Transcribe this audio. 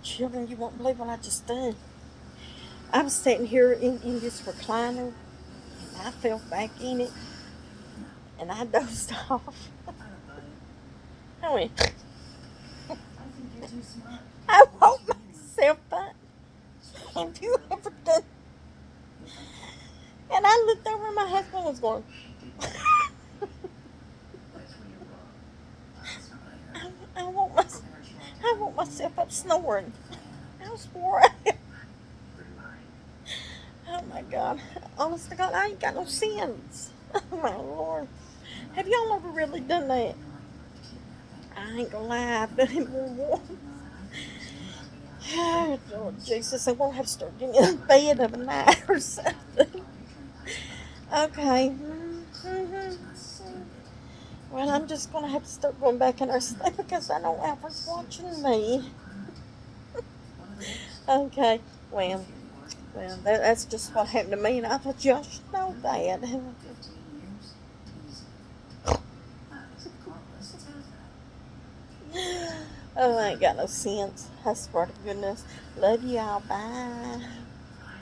Children, you won't believe what I just did. I was sitting here in this recliner, and I fell back in it, and I dozed off. I went, I woke myself up. Have you ever done? And I looked over, and my husband was going, I woke myself. I woke myself up snoring. I was wore out. Oh my God. Honest to God, I ain't got no sense. Oh my Lord. Have y'all ever really done that? I ain't gonna lie, I've done it more once. Oh, Lord Jesus, I won't have to start getting in bed of a night or something. Okay. Mm-hmm. Well, I'm just gonna have to start going back in our sleep because I know Alfred's watching me. Okay. Well, that's just what happened to me, and I thought y'all should know that. Oh, I ain't got no sense. I swear to goodness. Love y'all. Bye.